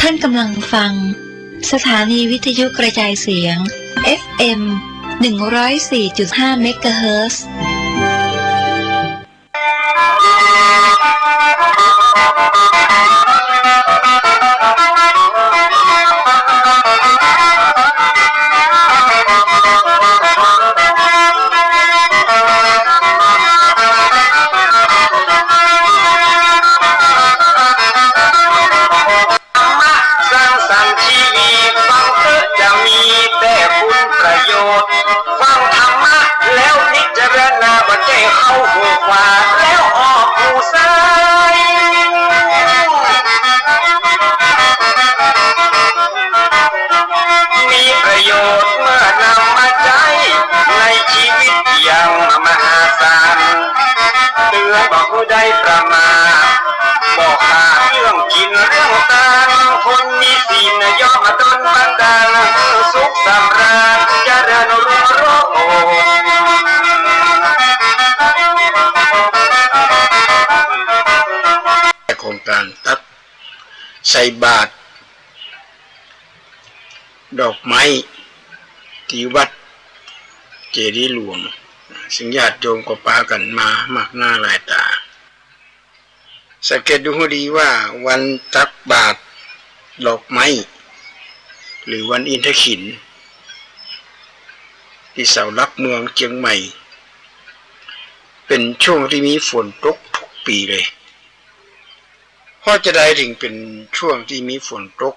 ท่านกำลังฟังสถานีวิทยุกระจายเสียง FM 104.5 เมกะเฮิรตซ์ได้ประมาทบอกขาดเรื่องกินเรื่องตาคนมีศีลย่อมมาดลบันดาลสุขสำราญเจริญรุ่งโรจน์โครงการตัดใส่บาตรดอกไม้ที่วัดเจดีย์หลวงซึ่งญาติโยมก็ปากันมามากหน้าหลายตาสังเกตดูให้ดีว่าวันตักบาตรดอกไม้หรือวันอินทขินที่เสาหลักเมืองเชียงใหม่เป็นช่วงที่มีฝนตกทุกปีเลยเพราะจะได้ถึงเป็นช่วงที่มีฝนตก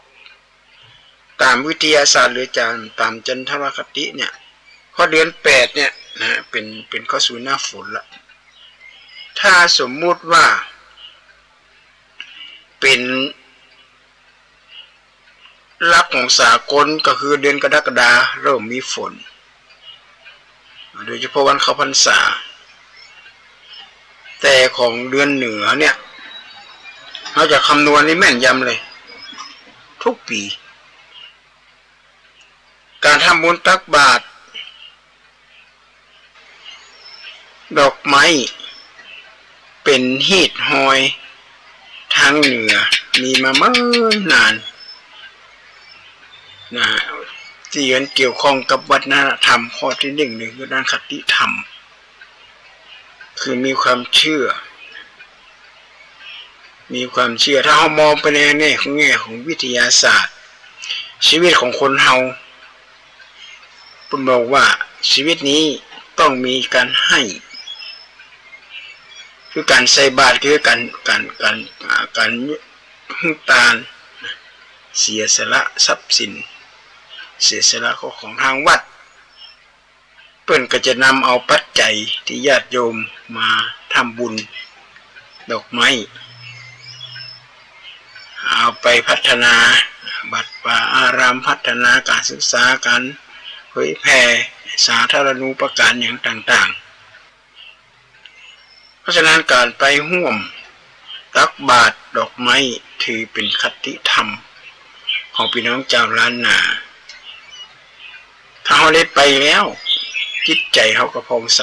ตามวิทยาศาสตร์หรือตามจันทรคติเนี่ยพอเดือน8เนี่ยนะเป็นเข้าสู่หน้าฝนละถ้าสมมุติว่าเป็นหลักของสากลก็คือเดือนกรกฎาคมเริ่มมีฝนโดยเฉพาะวันเข้าพรรษาแต่ของเดือนเหนือเนี่ยเราจะคำนวณได้แม่นยำเลยทุกปีการทำบุญตักบาตรดอกไม้เป็นฮีทฮอยทางเหนือมีมาเมื่อนานนะที่เกี่ยวข้องกับวัฒนธรรมข้อที่หนึ่งคือด้านคติธรรมคือมีความเชื่อถ้าเรามองไปในแง่ของวิทยาศาสตร์ชีวิตของคนเฮาผมบอกว่าชีวิตนี้ต้องมีการให้คือการใส่บาตรคือการให้ทานเสียสละทรัพย์สินเสียสละของทางวัดเพิ่นก็จะนำเอาปัจจัยที่ญาติโยมมาทำบุญดอกไม้เอาไปพัฒนาวัดป่าอารามพัฒนาการศึกษาการเผยแผ่สาธารณูปการอย่างต่างๆเพราะฉะนั้นการไปร่วมตักบาตรดอกไม้ถือเป็นคติธรรมของพี่น้องชาวล้านนาถ้าเขาได้ไปแล้วจิตใจเขาก็ผ่องใส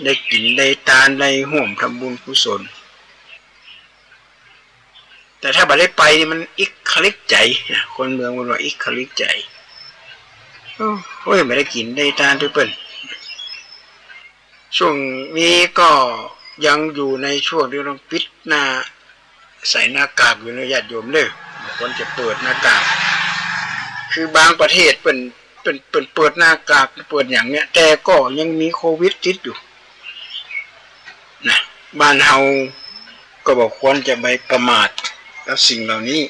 ได้กินได้ทานได้ร่วมทำบุญกุศลแต่ถ้าบ่ได้ไปนี่มันอิกคลิกใจคนเมืองมันว่าอิกคลิกใจโอ้ยไม่ได้กินได้ทานด้วยเปิ้นช่วงนี้ก็ยังอยู่ในช่วงที่ต้องปิดหน้าใส่หน้ากากอยู่นะญาติโยมเด้อคนจะเปิดหน้ากากคือบางประเทศเป็นเปิดหน้ากากเปิดอย่างเนี้ยแต่ก็ยังมีโควิดติดอยู่นะบ้านเฮาก็บอกควรจะไม่ประมาทกับสิ่งเหล่านี้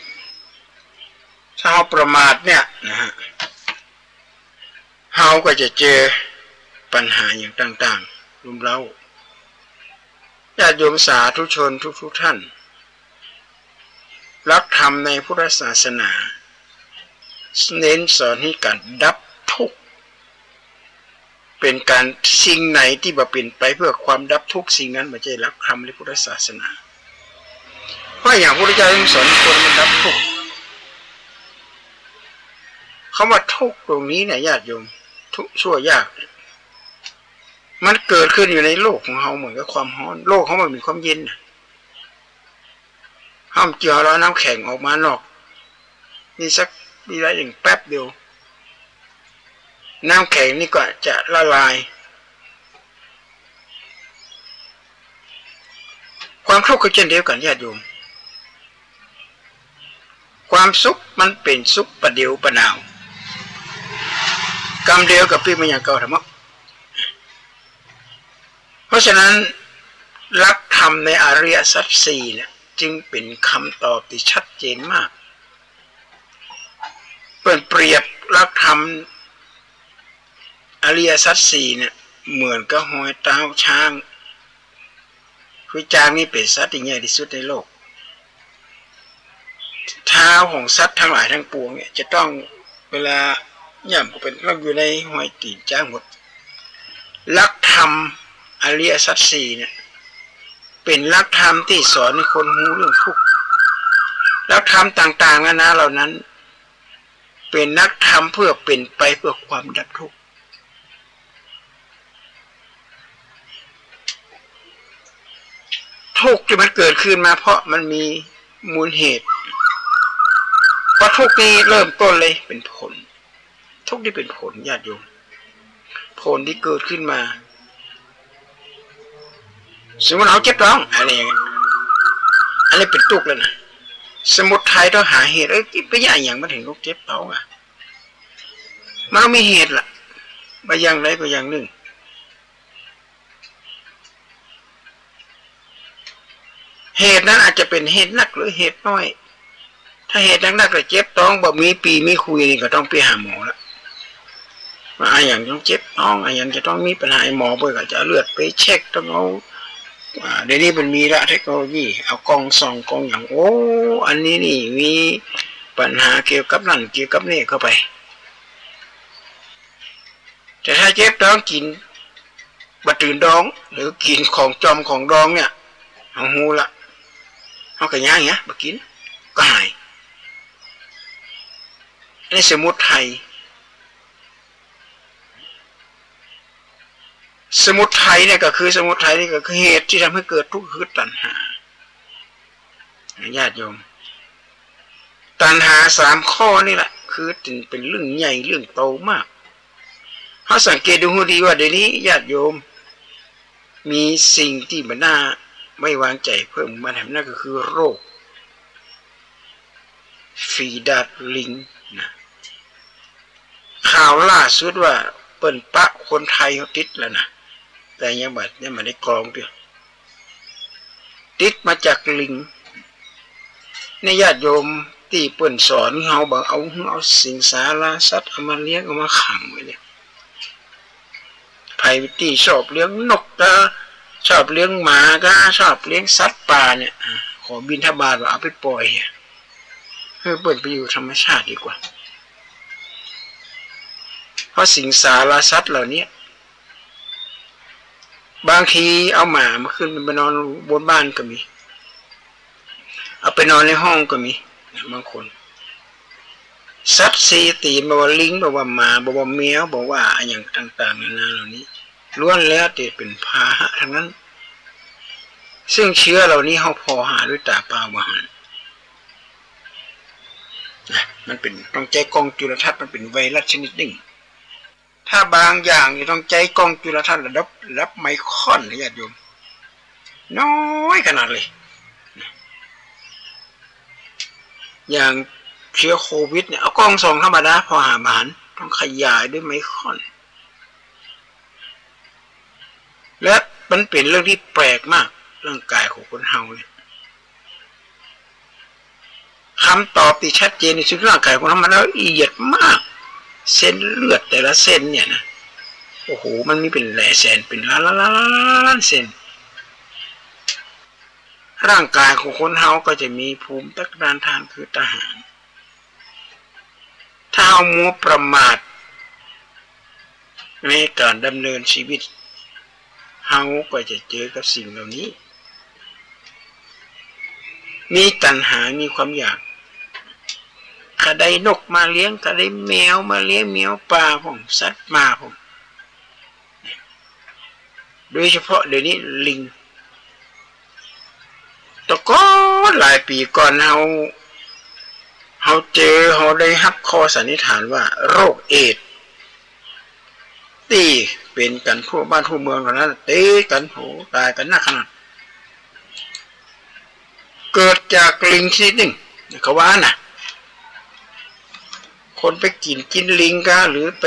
ถ้าเราประมาทเนี่ยนะฮะเฮาก็จะเจอปัญหาอย่างต่างๆรุมเร้าญาติโยมสาธุชนทุกท่านรักธรรมในพุทธศาสนาเน้นสอนให้การดับทุกข์เป็นการสิ่งไหนที่บ่เป็นไปเพื่อความดับทุกข์สิ่งนั้นไม่ใช่รักธรรมในพุทธศาสนาเพราะอย่างพระพุทธเจ้าสอนคนมันดับทุกข์คำว่าทุกข์ตรงนี้เนี่ยญาติโยมทุกข์ชั่วยากมันเกิดขึ้นอยู่ในโลกของเราเหมือนกับความร้อนโลกของมันมีความเย็นเฮ ห้อมเจียวแล้วน้ำแข็งออกมานอกนี่สักมีอะไรอย่างแป๊บเดียวน้ำแข็งนี่ก็จะละลายความทุกข์ก็เช่นเดียวกันญาติโยมความสุขมันเป็นสุขประเดียวประนาวกรรมเดียวกับพี่มันอย่างเก่าธรรมะเพราะฉะนั้นหลักธรรมในอริยสัจสี่เนี่ยจึงเป็นคำตอบที่ชัดเจนมากเปรียบหลักธรรมอริยสัจสี่เนี่ยเหมือนกับหอยเท้าช้างคือช้างนี่เป็นสัตว์ที่ใหญ่ที่สุดในโลกเท้าของสัตว์ทั้งหลายทั้งปวงเนี่ยจะต้องเวลาย่ำก็เป็นต้องอยู่ในหอยตีนช้างหมดหลักธรรมอริยสัจสี่เนี่ยเป็นหลักธรรมที่สอนให้คนรู้เรื่องทุกข์หลักธรรมต่างๆนะเหล่านั้นเป็นนักธรรมเพื่อเป็นไปเพื่อความดับทุกข์ทุกข์ที่มันเกิดขึ้นมาเพราะมันมีมูลเหตุเพราะทุกข์นี้เริ่มต้นเลยเป็นผลทุกข์ที่เป็นผลญาติโยมผลที่เกิดขึ้นมาสมมติเราเจ็บท้องอะไรอย่างเงี้ยอันนี้เป็นทุกข์แล้วนะสมุทัยต้องหาเหตุไปอย่างมันถึงลูกเจ็บท้องอ่ะมันต้องมีเหตุล่ะไปอย่างไรก็อย่างหนึ่งเหตุนั้นอาจจะเป็นเหตุหนักหรือเหตุน้อยถ้าเหตุหนักก็เจ็บท้องบ่มีปีมีคุยนี่ก็ต้องไปหาหมอละว่าอย่างต้องเจ็บท้องอย่างจะต้องมีปัญหาหมอไปก็จะเลือดไปเช็คต้องเอาเดี๋ยวนี้มันมีละเทคโนโลยีเอากล้องส่องกล้องอย่างโอ้อันนี้นี่มีปัญหาเกี่ยวกับนั่นเกี่ยวกับนี่เข้าไปแต่ถ้าเจ็บท้องกินบะตื่นดองหรือกินของจอมของดองเนี่ยเอาหูละเอากระย่างเงี้ยบะกินก็หายนี่สมุทัยสมุทัยเนี่ยก็คือสมุทัยนี่ก็คือเหตุที่ทำให้เกิดทุกข์คือตัณหาญาติโยมตัณหา3ข้อนี่แหละคือเป็นเรื่องใหญ่เรื่องโตมากเพราะสังเกตดูให้ดีว่าเดี๋ยวนี้ญาติโยมมีสิ่งที่มันน่าไม่วางใจเพิ่มมาแถมนั่นก็คือโรคฝีดาษลิงนะข่าวล่าสุดว่าเปิ่นปะคนไทยเขาติดแล้วนะแต่ยังบัดยังไม่ได้กรองเดียวติดมาจากลิงในญาติโยมที่เปิ่นสอนเขาบอกเอาสิงสาราสัตว์เอามาเลี้ยงเอามาขังไว้เนี่ยไผ่ที่ชอบเลี้ยงนกก็ชอบเลี้ยงหมาก็ชอบเลี้ยงสัตว์ป่าเนี่ยขอบิณฑบาตว่าเอาไปปล่อยให้เปิ่นไปอยู่ธรรมชาติดีกว่าเพราะสิงสารสัตว์เหล่านี้บางทีเอาหมามาขึ้นไปนอนบนบ้านก็มีเอาไปนอนในห้องก็มีบางคนสัตว์สีตีนบอกว่าลิงบอกว่าหมาบอกว่าแมวบอกว่าอย่างต่างๆนานาเหล่านี้ล้วนแล้วแต่เป็นพาหะทั้งนั้นซึ่งเชื้อเหล่านี้เขาพอหาด้วยตาเปล่าบ่หันมันเป็นต้องใจกล้องจุลทรรศน์มันเป็นไวรัสชนิดหนึ่งถ้าบางอย่างนี่ต้องใจกล้องจุลทรรศน์ระดับไมครอนนะญาติโยมน้อยขนาดเลยอย่างเชื้อโควิดเนี่ยเอากล้องส่องธรรมดาพอหาบานต้องขยายด้วยไมครอนและมันเป็นเรื่องที่แปลกมากร่างกายของคนเฮาเนี่ยคำตอบที่ชัดเจนในชีวิตร่างกายของมันละเอียดมากเส้นเลือดแต่ละเส้นเนี่ยนะโอ้โหมันมีเป็นหลายแสนเป็นล้านเส้นร่างกายของคนเฮาก็จะมีภูมิต้านทานคือทหารถ้าเอามัวประมาทในการดำเนินชีวิตเฮาก็จะเจอกับสิ่งเหล่านี้มีตัณหามีความอยากก็ได้นกมาเลี้ยงก็ได้แมวมาเลี้ยงแมวป่าผมสัตว์มาผมโดยเฉพาะเดี๋ยวนี้ลิง แต่ก็หลายปีก่อนเราได้รับข้อสันนิษฐานว่าโรคเอดส์ที่เป็นกันทั่วบ้านทั่วเมืองตอนนั้นตีกันโหตายกันหนักขนาดเกิดจากลิงชนิดหนึ่งเขาว่าน่ะคนไปกินลิงก็หรือไป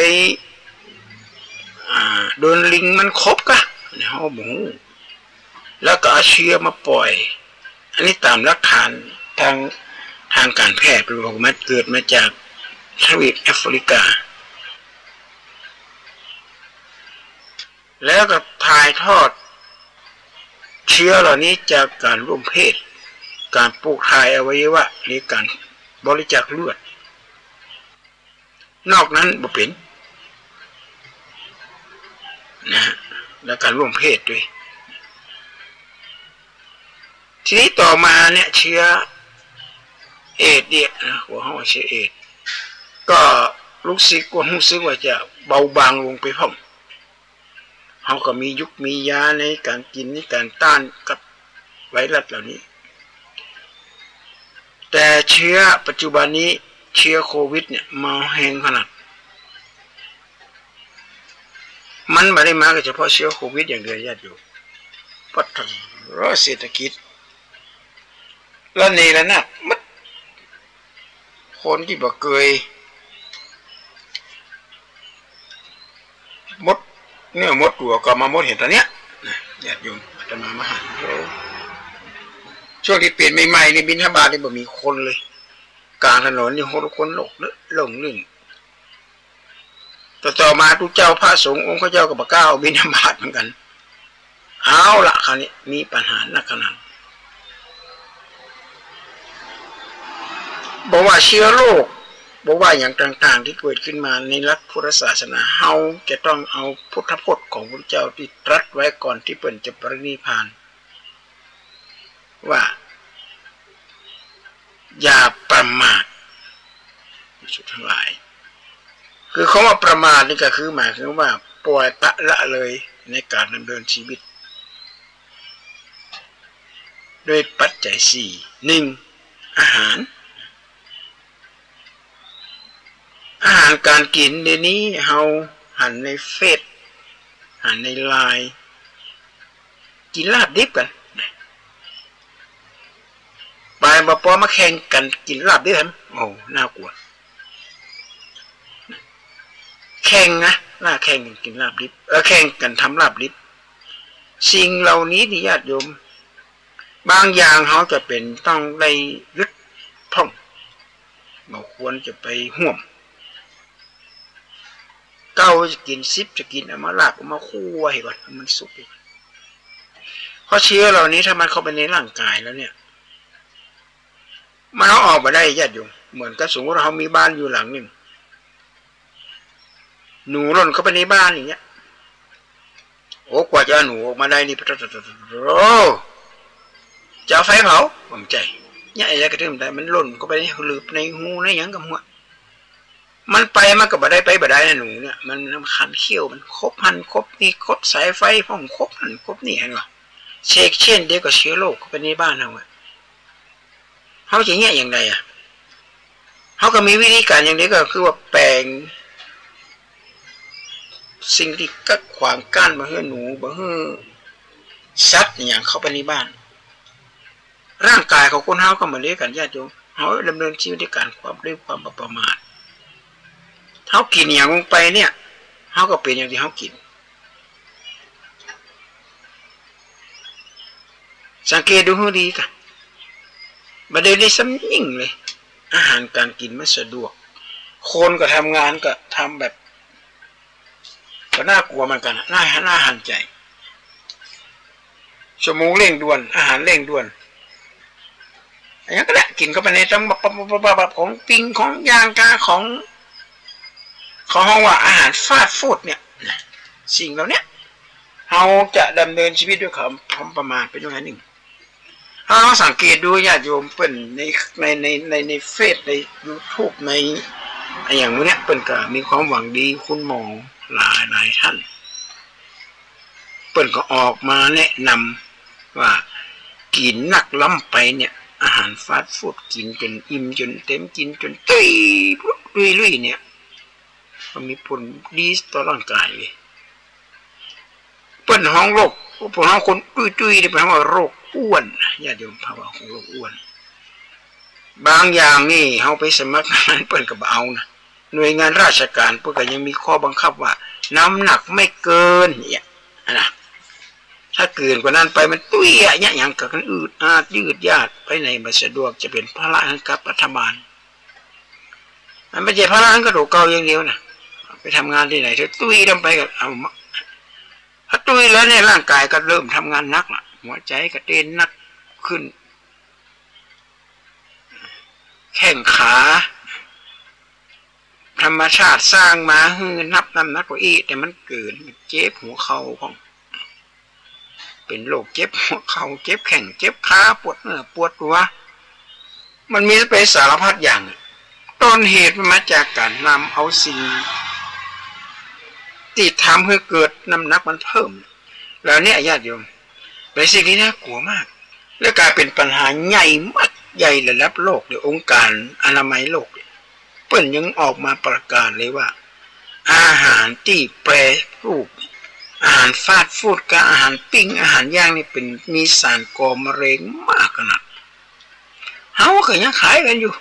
โดนลิงมันคบก็ในห้องหมูแล้วก็เอาเชื้อมาปล่อยอันนี้ตามหลักฐานทางการแพทย์บอกว่าเกิดมาจากทวีปแอฟริกาแล้วก็ถ่ายทอดเชื้อเหล่านี้จากการร่วมเพศการปลูกถ่ายอวัยวะหรือการบริจาคเลือดนอกนั้นบ่เป็นนะและการร่วมเพศด้วยทีนี้ต่อมาเนี่ยเชื้อเอดส์เนี่ยหัวห้องเชื้อเอดส์ก็รู้สึกว่าจะเบาบางลงไปพ่อมเขาก็มียุคมียาในการกินในการต้านกับไวรัสเหล่านี้แต่เชื้อปัจจุบันนี้เชื้อโควิดเนี่ยมาแห้งขนาดมันไม่ได้มาเฉพาะเชื้อโควิดอย่างเดียวญาติโยมปัจจัยเศรษฐกิจแล้วนี่ละนะมัดคนที่บ่เคยมดเนี่ยมดตัวก็มามดเห็นตอนเนี้ยญาติโยมจะมาหาช่วงที่เปลี่ยนใหม่ๆในบิณฑบาตนี่บ่มีคนเลยกลางถนนนี่คนหลงลื่นต่อมาทุกเจ้าพระสงฆ์องค์พระเจ้ากับพระเก้าบิณฑบาตเหมือนกันเอาละคราวนี้มีปัญหาหนักขนาดบอกว่าเชื้อโรคบอกว่าอย่างต่างๆที่เกิดขึ้นมาในหลักพุทธศาสนาเฮาจะต้องเอาพุทธพจน์ของพระเจ้าที่ตรัสไว้ก่อนที่เพิ่นจะปรินิพพานว่าอย่าประมาทสุดทั้งหลายคือคำว่าประมาทนี่ก็คือหมายถึงว่าปล่อยปละละเลยในการดำเนินชีวิตด้วยปัจจัยสี่หนึ่งอาหารการกินเดี๋ยวนี้เฮาหันในเฟซหันในไลน์กินลาบดิบกันไปมาพอมาแข่งกันกินลาบดิบครับโอ้น่ากลัวแข่งนะแข่งกันกินลาบดิบแข่งกันทำลาบดิบสิ่งเหล่านี้ที่ญาติโยมบางอย่างเขาจะเป็นต้องได้ยึดท่องเราควรจะไปห่วมเก้าจะกินซิปจะกินเอามาลาบเอามาคั่วให้ก่อนมันสุกเพราะเชื้อเหล่านี้ถ้ามันเข้าไปในร่างกายแล้วเนี่ยมันเอาออกมาได้ญาติโยมเหมือนกับสมมติเรามีบ้านอยู่หลังหนึ่งหนูหล่นเข้าไปในบ้านอย่างเงี้ยโอ้กว่าจะหนูออกมาได้นี่จะไฟเผาผมใจเนี่ยไอ้กระเทียมได้มันหล่นเข้าไปในหลืบในหูในหยังกับหัวมันไปมันก็บ่ได้ไปบ่ได้นะหนูเนี่ยมันคันเขี้ยวมันคบหันคบนี่คบสายไฟพ่องคบหันคบนี่เห็นหรอเช็คเช่นเดียวกับเชื้อโรคเข้าไปในบ้านเราเขาจะเนี่ยอย่างไรเขาก็มีวิธีการอย่างนี้ก็คือว่าแปลงสิ่งที่กัดขวางกั้นมาให้หนูมาให้สัตว์อย่างเข้าไปในบ้านร่างกายของคนเฮาก็มาเลี้ยงกันญาติโยมเขาดำเนินชีวิตด้วยการด้วยความประมาทเขากินอย่างลงไปเนี่ยเขาก็เป็นอย่างที่เขากินสังเกตดูให้ดีกันประเด็นนี้ซ้ำยิ่งเลยอาหารการกินไม่สะดวกคนก็ทำงานก็ทำแบบก็น่ากลัวเหมือนกันน่าหันใจชั่วโมงเร่งด่วนอาหารเร่งด่วนอย่างนั้นก็ได้กินเข้าไปในต้องแบบของปิ้งของย่างกาของห้องว่าอาหารฟาสต์ฟู้ดเนี่ยสิ่งเหล่านี้เราจะดำเนินชีวิตด้วยความประมาทเป็นยังไงหนึ่งถ้าเราสังเกตดูญาติโยมเป็นในเฟซใน YouTube ในอย่างนี้เป็นก็มีความหวังดีคุณหมอหลายท่านเปิ่นก็ออกมาแนะนำว่า กินหนักล้ำไปเนี่ยอาหารฟาสต์ฟู้ดกินจนอิ่มจนเต็มกินจนตุ้ยลุยเนี่ยมันมีผลดีต่อร่างกายเลยเปิ้นห้องโรคพวกเราคนตุ้ยได้แปลว่าโรคอ้วนญาติโยมภาวะของโรคอ้วนบางอย่างนี่เขาไปสมัครงานเปิ้นก็บ่เอานะหน่วยงานราชการเปิ้นก็ยังมีข้อบังคับว่าน้ำหนักไม่เกินเนี่ยนะถ้าเกินกว่านั้นไปมันตุ้ยเนี่ยอย่างกับกันอืดอาดยืดยาดไปไหนไม่สะดวกจะเป็นภาระให้กับรัฐบาลมันไม่ใช่ภาระให้กับโรคเก่าอย่างเดียวนะไปทำงานที่ไหนเธอตุ้ยลงไปก็เอาถ้าตุ้ยแล้วเนี่ยร่างกายก็เริ่มทำงานหนักละหัวใจก็เต้นหนักขึ้นแข้งขาธรรมชาติสร้างมาให้นับน้ำหนักกว่าอีแต่มันเกินเจ็บหัวเข่าของเป็นโรคเจ็บหัวเข่าเจ็บแข้งเจ็บขาปวดเนื้อปวดหัวมันมีไปสารพัดอย่างต้นเหตุมันมาจากการนำเอาสิ่งที่ทำให้เกิดน้ำหนักมันเพิ่มแล้วเนี่ยญาติโยมเป็นสิ่งที่น่ากลัวมากและกลายเป็นปัญหาใหญ่มากใหญ่ระดับโลกโดยองค์การอนามัยโลกเปิ้นยังออกมาประกาศเลยว่าอาหารที่แปรรูปอาหารฟาสต์ฟู้ดกับอาหารปิ้งอาหารย่างนี่เป็นมีสารก่อมะเร็งมากขนาดเฮาก็ยังขายกันอยู่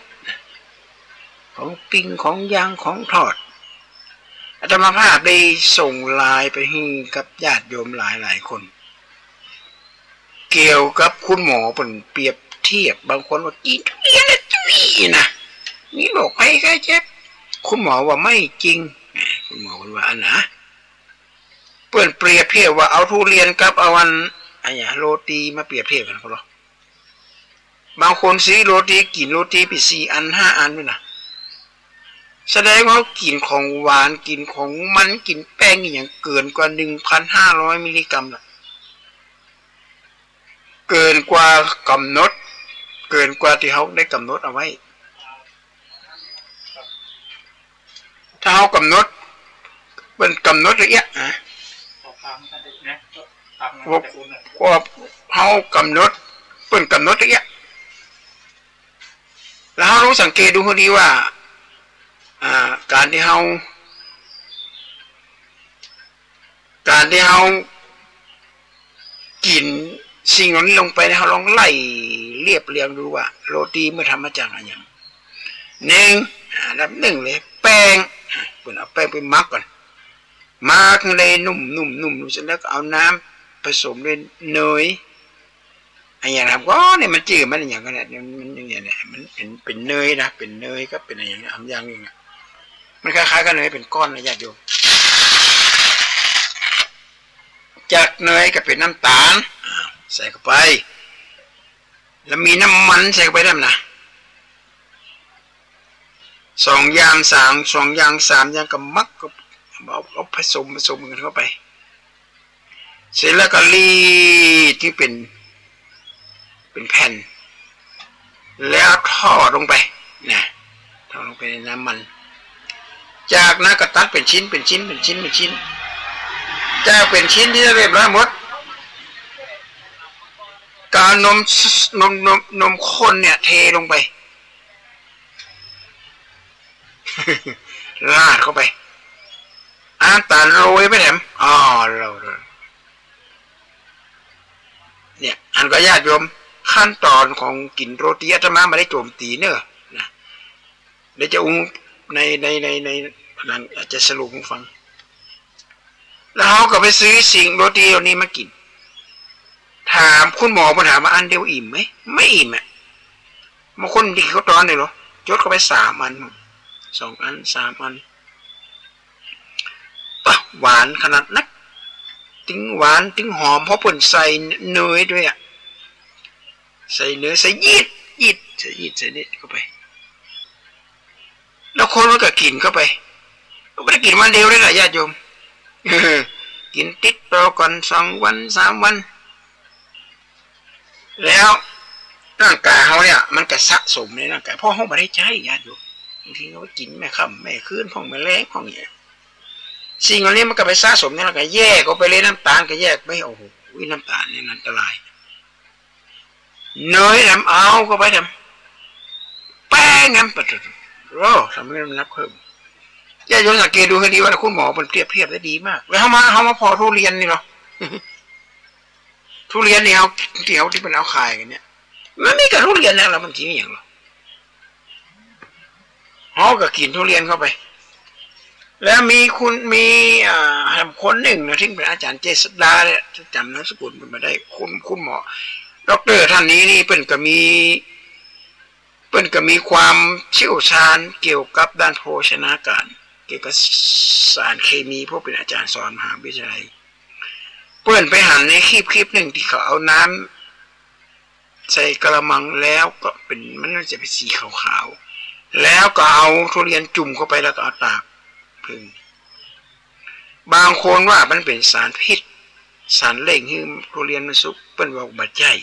ของปิ้งของย่างของทอดอาตมาภาพได้ส่งไลน์ไปให้กับญาติโยมหลายคนเกี่ยวกับคุณหมอเปรียบเทียบบางคนว่ากินทุเรียนแล้วจุ้ยนะนี่โรคภัยไข้เจ็บคุณหมอว่าไม่จริงคุณหมอว่าอันนะเปิ้นเปรียบเทียบว่าเอาทุเรียนกับเอาอะไรโรตีมาเปรียบเทียบกันเขาหรอบางคนซื้อโรตีกินโรตีไป4 อัน 5 อันด้วยนะแสดงว่ากินของหวานกินของมันกินแป้งอย่างเกินกว่า 1,500 มิลลิกรัมละเกินกว่ากำหนดเกินกว่าที่เขาได้กำหนดเอาไว้ถ้าเขากำหนดเป็นกำหนดละเอียดว่าเขากำหนดเป็นกำหนดละเอียดแล้วเรารู้สังเกตดูให้ดีว่าการที่เรากินสิ่งนี้ลงไปเราลองไล่เรียบเรียงดูว่าโรตีเมื่อทำมาจากอะไรอย่างหนึ่งอันดับหนึ่งเลยแป้งปุ่นเอาแป้งไปมักก่อนมักเลยนุ่มเสร็จแล้วก็เอาน้ำผสมด้วยเนยไอ้อย่างทำก็เนี่ยมันจืดมันอย่างนั้นเนี่ยมันอย่างเงี้ยมันเป็นเนยนะเป็นเนยก็เป็นอะไรอย่างเงี้ยทำอย่างนึงมันคล้ายๆกันเนยเป็นก้อนนะญาติโยมจากเนยก็เป็นน้ำตาลใส่เข้าไปแล้วมีน้ำมันใส่เข้าไปได้ไหมนะ2 อย่าง 3 อย่างก็มักก็เอาผสมกันเข้าไปเสร็จแล้วก็รีดที่เป็นแผ่นแล้วทอดลงไปนะทอดลงไปในน้ำมันจากนั้นก็ตัดเป็นชิ้นจะเป็นชิ้นที่เรียบร้อยหมดการนมข้นเนี่ยเทลงไป ราดเข้าไปน้ำตาลโรยไปแถมเราเนี่ยอันก็ญาติโยมขั้นตอนของกินโรตีอาตมาไม่ได้โจมตีเนอะนะเดี๋ยวจะในนั้นอาจจะสรุปให้ฟังแล้วเขาก็ไปซื้อสิ่งโรตีเหล่านี้มากินถามคุณหมอมาถามว่าอันเดียวอิ่มไหมไม่อิ่มบางคนที่เขาตอนเลยเหรอจดเข้าไป3 อัน2 อัน 3 อันหวานขนาดนักถึงหวานถึงหอมเพราะผลใส่เนยด้วยใส่เนยใส่ยีสต์ใส่นี่เข้าไปแล้วคนมันก็กินเข้าไปไม่ได้กินวันเดียวเลยหรอญาติโยมกินติดต่อกัน2 วัน 3 วันแล้วร่างกายเขาเนี่ยมันก็สะสมในร่างกายเพราะเขาไม่ได้ใช้ญาติโยมบางทีเขากินแม่ค่ำแม่คืนพ่องแม่แรงพ่องเนี่ยสิ่งเหล่านี้มันก็ไปสะสมในร่างกายแยกออกไปเลยน้ำตาลก็แยกไม่โอ้โหน้ำตาลนี่อันตราย เนยทำเอาก็ไปทำแป้งทำปัดโอ้ทำให้มันนับเพิ่มอย่าโยนสังเกตดูให้ดีว่าคุณหมอมันเปรียบเทียบได้ดีมากแล้วเขามาพอทุเรียนนี่เนาะทุเรียนเนี่ยเอาเดี๋ยวที่มันเอาขายกันเนี่ยมันไม่กับทุเรียนนะแล้วมันกินอย่างหรอเขาก็กินทุเรียนเข้าไปแล้วมีคนหนึ่งนะที่เป็นอาจารย์เจษฎาเนี่ยจำนามสกุลมันมาได้คุณหมอด็อกเตอร์ท่านนี้นี่เปิ้นก็มีความเชี่ยวชาญเกี่ยวกับด้านโภชนาการเกี่ยวกับสารเคมีพวกเป็นอาจารย์สอนมหาวิทยาลัยเปิ้นไปหันในคลิปหนึ่งที่เขาเอาน้ำใส่กระมังแล้วก็เป็นมันน่าจะเป็นสีขาวๆแล้วก็เอาทุเรียนจุ่มเข้าไปแล้วก็เอาตากพึ่งบางคนว่ามันเป็นสารพิษสารเล่งให้ทุเรียนมันสุกเปิ้นว่าบัดใหญ่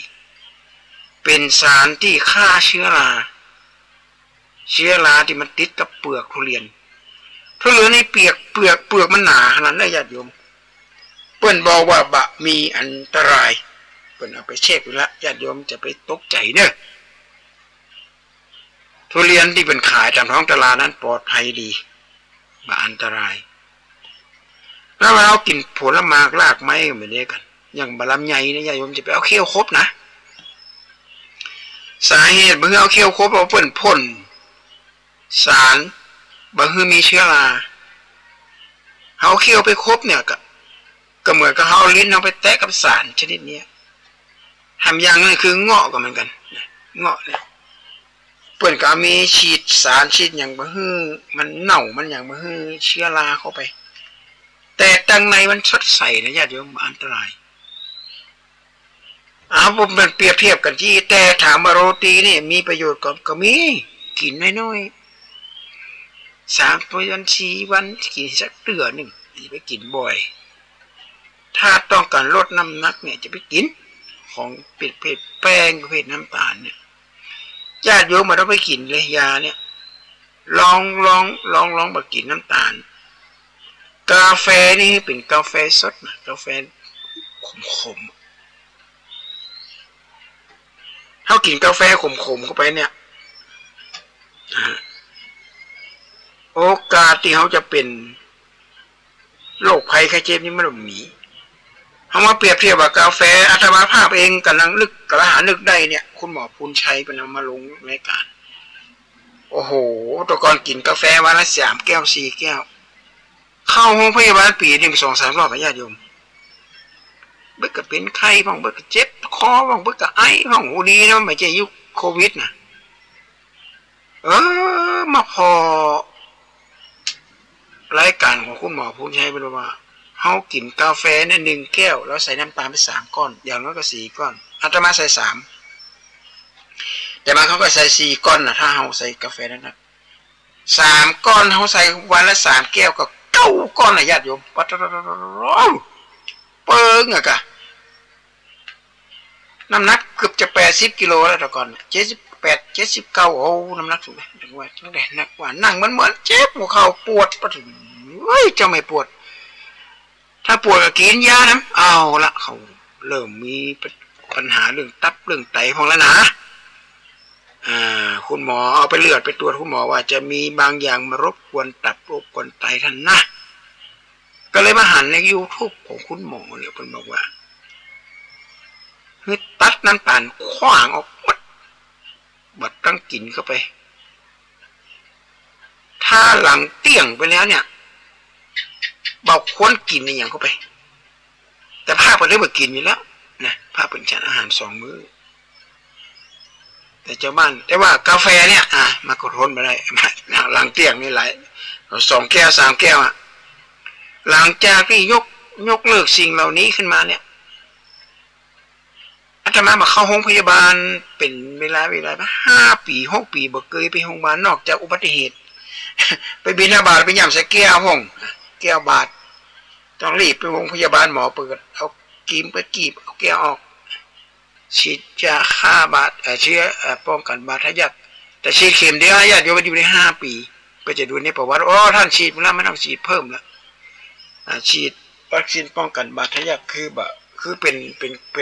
เป็นสารที่ฆ่าเชื้อราที่มันติดกับเปลือกทุเรียนนี่เปลือกมันหนาขนาดนั้นญาติโยมเปิ้นบอกว่าบะมีอันตรายเปิ้นเอาไปเช็คไปแล้วญาติโยมจะไปตกใจเนอะทุเรียนที่เป็นขายตามท้องตลาดนั้นปลอดภัยดีบะอันตรายแล้วเรากินผลไม้รากไม้เหมือนนี้กันอย่างบะลำไยเนี่ยญาติโยมจะไปเอาเขี้ยวครบนะสาเหตุเมื่อเอาเขี้ยวครบเอาเปิ้นพ่นสารบางทีมีเชื้อราเอาเขี้ยวไปครบเนี่ยก็เหมือนกับเอาลิ้นเอาไปแตะกับสารชนิดนี้ทำอย่างนั้นคือเงาะก็เหมือนกันเงาะเนี่ยเปิ้นก็มีฉีดสารฉีดอย่างบางทีมันเน่ามันอย่างบางทีเชื้อราเข้าไปแต่ตังในมันสดใสนะญาติโยมอันตรายผมมันเปรียบเทียบกันที่แต่ถามว่าโรตีนี่มีประโยชน์ก็มีกินน้อยๆ3 วัน 4 วันกินสักเดือนหนึ่งอย่าไปกินบ่อยถ้าต้องการลดน้ำหนักเนี่ยจะไปกินของประเภทแป้งประเภทน้ำตาลเนี่ยญาติโยมมาต้องไปกินเลยยาเนี่ยลองมากินน้ำตาลกาแฟนี่เป็นกาแฟสดนะกาแฟขมเขากินกาแฟขมเข้าไปเนี่ยโอกาสที่เขาจะเป็นโรคภัยไข้เจ็บนี่มันมีเขามาเปรียบเทียบกับกาแฟอาตมาภาพเองกำลังกระหานึกได้เนี่ยคุณหมอพูนชัยเป็นเอามาลงรายการโอ้โหตะกอนกินกาแฟวันละ3 แก้ว 4 แก้วเข้าห้องพยาบาลปีนึง 2-3 รอบญาติโยมเบิกก็เป็นไข้บ้างเบิกก็เจ็บคอบ้างเบิกก็ไอบ้างโอ้ดีนะไม่ใช่ยุคโควิดนะมาพอรายการของคุณหมอพูนชัยบอกว่าเขากินกาแฟเนี่ย1 แก้วแล้วใส่น้ำตาลไป3 ก้อนอย่างน้อยก็4 ก้อนอาตมาใส่3แต่บางเขาก็ใส่4 ก้อนนะถ้าเขาใส่กาแฟนั้นนะ3 ก้อนเขาใส่วันละ3 แก้วก็9 ก้อนนะญาติโยมปัดเปิ้งอะกะน้ำหนักเกือบจะ80 กิโลแล้วแต่ก่อน78 79โอ้น้ำหนักสูงเลยจังได้หนักกว่านั่งเหมือนเจ็บหัวเข่าปวดปะถึงเฮ้ยจะไม่ปวดถ้าปวดก็กินยานะเอาละเขาเริ่มมีปัญหาเรื่องตับเรื่องไตของแล้วนะคุณหมอเอาไปเลือดไปตรวจคุณหมอว่าจะมีบางอย่างมารบกวนตับรบกวนไตท่านนะก็เลยมาหันใน YouTube ของคุณหมอเนี่ยเพิ่นบอกว่าให้ตัดน้ำตาลขว้างออกบัดตั้งกินเข้าไปถ้าหลังเตี้ยงไปแล้วเนี่ยบอกควรกินในอย่างเข้าไปแต่ภาพเพิ่นได้บ่กินอยู่แล้วนะภาพเป็นฉันอาหาร2 มื้อแต่เจ้าบ้านแต่ว่ากาแฟเนี่ยมากดทนไม่ได้หลังเตี้ยงนี่หลาย2 แก้ว 3 แก้วหลังจากที่ยกเลิกสิ่งเหล่านี้ขึ้นมาเนี่ยอาตมามาเข้าห้องพยาบาลเป็นเวลา5 ปี 6 ปีบ่เคยไปโรงพยาบาลนอกจากอุบัติเหตุไปบิณฑบาตไปย่ำใส่แก้วห้องแก้วบาดต้องรีบไปโรงพยาบาลหมอเปิดเอากีบเอาแก้วออกฉีดยาฆ่าบาดเชื้อป้องกันบาดทะยักแต่ฉีดเข็มเดียวญาติโยมอยู่ใน5 ปีไปจะดูในประวัติท่านฉีดแล้วไม่ต้องฉีดเพิ่มแล้วฉีดวัคซีนป้องกันบาดทะยักคือเป็